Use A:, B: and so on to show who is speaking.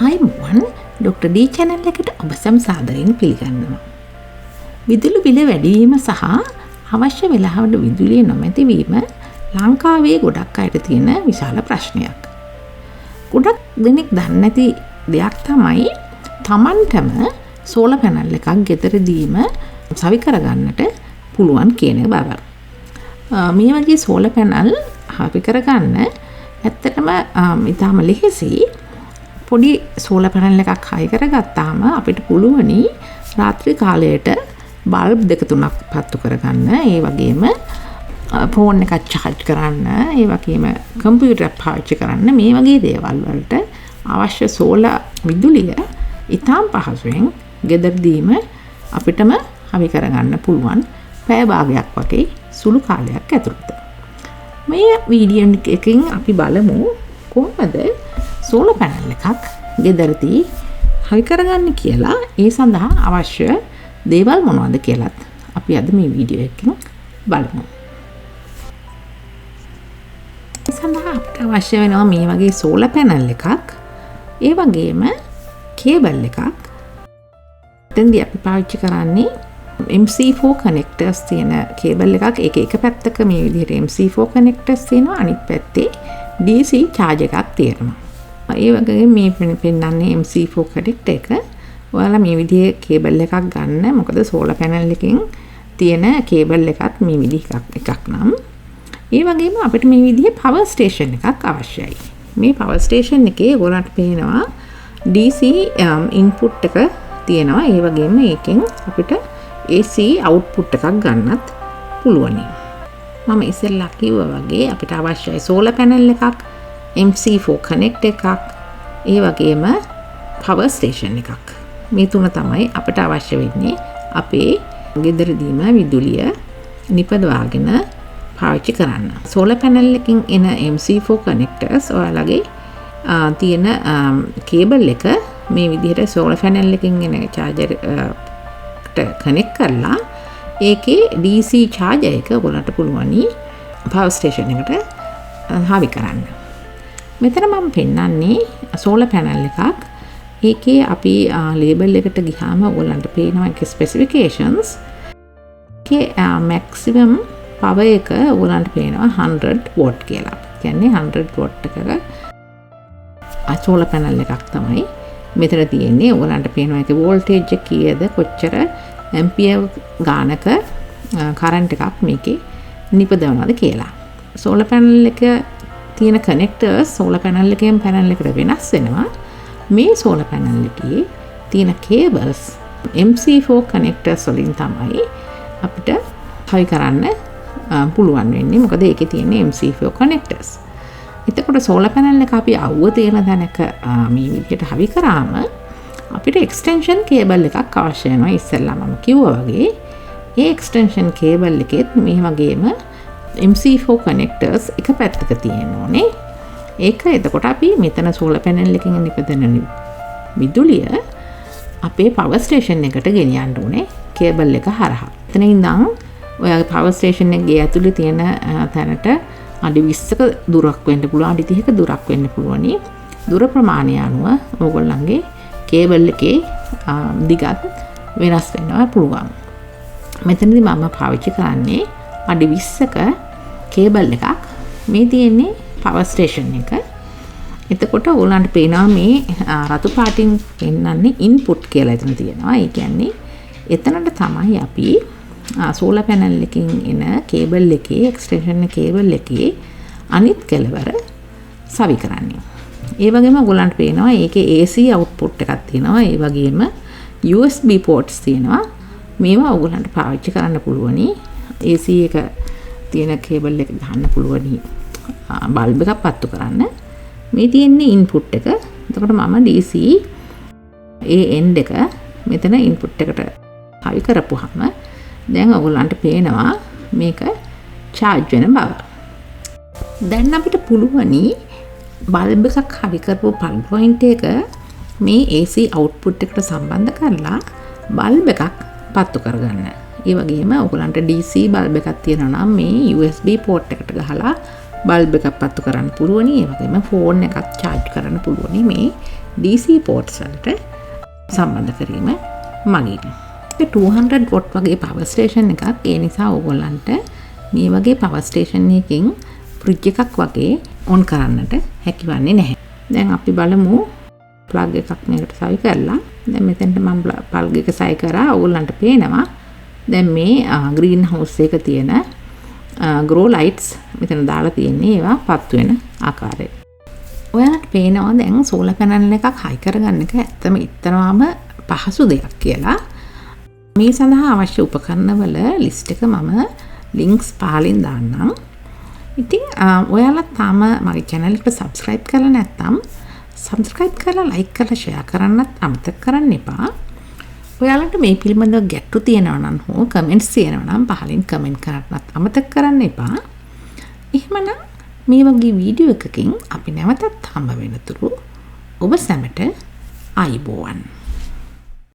A: ආයුබෝවන් ඩොක්ටර් ඩී channel එකට ඔබ සැම සාදරයෙන් පිළිගන්නවා. විදුලි බිල වැඩි වීම සහ අවශ්‍ය වෙලාවට විදුලිය නොමැති වීම ලංකාවේ ගොඩක් අයට තියෙන විශාල ප්‍රශ්නයක්. ගොඩක් දෙනෙක් දන්නේ නැති දෙයක් තමයි Tamanටම සෝලර් පැනල් එකක් ගෙදරදීම සවි කරගන්නට පුළුවන් කියන බව. මේ වගේ සෝලර් පැනල් හවි කරගන්න ඇත්තටම ඉතාම ලෙහෙසි. පොඩි සෝලර් පැනල් එකක් හයි කරගත්තාම අපිට පුළුවනි රාත්‍රී කාලයට බල්බ් දෙක තුනක් පත්තු කරගන්න. ඒ වගේම ෆෝන් එකක් charge කරන්න, ඒ වගේම කම්පියුටර් පාවිච්චි කරන්න, මේ වගේ දේවල් වලට අවශ්‍ය සෝලර් විදුලිය ඉතාම පහසුවෙන් ගෙදරදීම අපිටම හවි කරගන්න පුළුවන් පැය භාගයක් වගේ සුළු කාලයක් ඇතුළත. මේ වීඩියෝ එකකින් අපි බලමු කොහොමද සෝලර් පැනල් එකක් ගෙදරදී හවි කරගන්න කියලා. ඒ සඳහා අවශ්‍ය දේවල් මොනවද කියලාත් අපි අද මේ වීඩියෝ එකකින් බලමු. ඒ සඳහා අපිට අවශ්‍ය වෙනවා මේ වගේ සෝලර් පැනල් එකක්, ඒ වගේම කේබල් එකක්. එතෙන්දී අපි පාවිච්චි කරන්නේ MC4 connectors තියෙන කේබල් එකක්. ඒක එක පැත්තක මේ විදිහට MC4 connectors තියෙනවා, අනිත් පැත්තේ DC charge එකක් තියෙනවා. ඒ වගේ මේ පෙන්නන්නේ MC4 connector එක. ඔයාලා මේ විදිහේ කේබල් එකක් ගන්න. මොකද සෝලර් පැනල් එකකින් තියෙන කේබල් එකත් මේ විදිහ එකක් නම්. ඒ වගේම අපිට මේ විදිහේ power station එකක් අවශ්‍යයි. මේ power station එකේ ඔයාලට පේනවා DC input එක තියෙනවා. ඒ වගේම ඒකෙන් අපිට AC output එකක් ගන්නත් පුළුවනි. මම ඉස්සෙල්ලා කිව්වා වගේ අපිට අවශ්‍යයි සෝලර් පැනල් එකක්, MC4 connect එකක්, ඒ වගේම power station එකක්. මේ තුන තමයි අපිට අවශ්‍ය වෙන්නේ අපේ ගෙදරදීම විදුලිය නිපදවාගෙන පාවිච්චි කරන්න. සෝලර් පැනල් එකකින් එන MC4 connectors ඔයාලගේ තියෙන කේබල් එක මේ විදිහට සෝලර් පැනල් එකකින් එන charger කනෙක්ට් කරලා ඒකේ DC charger එක ඔයාලට පුළුවනි power station එකට හවි කරන්න. මෙතන මම පෙන්නන්නේ සෝලර් පැනල් එකක්. ඒකේ අපි ලේබල් එකට ගියාම ඔයාලන්ට පේනවා ඒකේ ස්පෙસિෆිකේෂන්ස්. ඒකේ maximum power එක ඔයාලන්ට පේනවා 100 watt කියලා. කියන්නේ 100 watt එකක සෝලර් පැනල් එකක් තමයි මෙතන තියෙන්නේ. ඔයාලන්ට පේනවා ඒකේ voltage එක කීයද, කොච්චර ampere ගානක current එකක් මේකේ නිපදවනවද කියලා. සෝලර් පැනල් එක තියෙන connectors සෝලර් පැනල් එකෙන් පැනල් එකට වෙනස් වෙනවා. මේ සෝලර් පැනල් එකේ තියෙන cables MC4 connectors වලින් තමයි අපිට හයි කරන්න පුළුවන් වෙන්නේ. මොකද ඒකේ තියෙන MC4 connectors. එතකොට සෝලර් පැනල් එක අපි අවුව තියෙන තැනක මේ විදිහට හවි කරාම අපිට extension cable එකක් අවශ්‍ය වෙනවා. ඉස්සෙල්ලා මම කිව්වා වගේ ඒ extension cable එකෙත් මේ වගේම MC4 connectors එක පැත්තක තියෙන්න ඕනේ. ඒක එතකොට අපි මෙතන සෝලර් පැනල් එකකින් නිපදවන විදුලිය අපේ power station එකට ගෙනියන්න ඕනේ කේබල් එක හරහා. එතන ඉඳන් ඔයාගේ power station එකේ ඇතුලේ තියෙන තැනට අඩි 20ක දුරක් වෙන්න පුළුවන්, අඩි 30ක දුරක් වෙන්න පුළුවනි. දුර ප්‍රමාණය අනුව ඕගොල්ලන්ගේ කේබල් එකේ දිගත් වෙනස් වෙනවා පුළුවන්. මෙතනදී මම පාවිච්චි කරන්නේ අඩි 20ක කේබල් එකක්. මේ තියෙන්නේ power station එක. එතකොට ඕගොල්ලන්ට පේනවා මේ රතු පාටින් පෙන්නන්නේ input කියලා එතන තියෙනවා. ඒ කියන්නේ එතනට තමයි අපි සෝලර් පැනල් එකකින් එන කේබල් එකේ එක්ස්ටෙන්ෂන් කේබල් එකේ අනිත් කෙළවර සවි කරන්නේ. ඒ වගේම ඔයගොල්ලන්ට පේනවා ඒකේ AC output එකක් තියෙනවා. ඒ වගේම USB ports තියෙනවා. මේවා ඔයගොල්ලන්ට පාවිච්චි කරන්න පුළුවනි. AC එක තියෙන කේබල් එක ගන්න පුළුවනි බල්බ් එකක් පත්තු කරන්න. මේ තියෙන්නේ input එක. එතකොට මම DC ඒ end එක මෙතන input එකට හවි කරපුවාම දැන් ඔයගොල්ලන්ට පේනවා මේක charge වෙන බව. දැන් අපිට පුළුවනි බල්බ් එකක් හවි කරපු plug point එක මේ AC output එකට සම්බන්ධ කරලා බල්බ් එකක් පත්තු කරගන්න. ඒ වගේම ඔයගොල්ලන්ට DC බල්බ් එකක් තියෙනවා නම් මේ USB port එකට ගහලා බල්බ් එකක් පත්තු කරන්න පුළුවනි. ඒ වගේම ෆෝන් එකක් charge කරන්න පුළුවනි මේ DC ports වලට සම්බන්ධ කිරීම මගින්. 200 watt වගේ power station එකක්. ඒ නිසා ඕගොල්ලන්ට මේ වගේ power station එකකින් fridge එකක් වගේ on කරන්නට හැකිවන්නේ නැහැ. දැන් අපි බලමු plug එකක් මේකට සවි කරලා. දැන් මෙතෙන්ට මම plug එක සවි කරා. ඕගොල්ලන්ට පේනවා දැන් මේ green house එක තියෙන grow lights මෙතන දාලා තියෙන්නේ ඒවා පත් වෙන ආකාරය. ඔයාලට පේනවා දැන් solar panel එකක් high කරගන්න එක ඇත්තම ඉතරම පහසු දෙයක් කියලා. මේ සඳහා අවශ්‍ය උපකරණවල ලිස්ට් එක මම links පහලින් දාන්නම්. ඉතින් ඔයාලා තාම මගේ channel එකට subscribe කරලා නැත්නම් subscribe කරලා like කරලා share කරන්නත් අමතක කරන්න එපා. ඔයාලට මේ පිළිබඳව ගැටලු තියෙනවා නම් හෝ comments තියෙනවා නම් පහලින් comment කරන්නත් අමතක කරන්න එපා. එහෙමනම් මේ වගේ වීඩියෝ එකකින් අපි නැවතත් හම්බ වෙනතුරු ඔබ සැමට ආයුබෝවන්.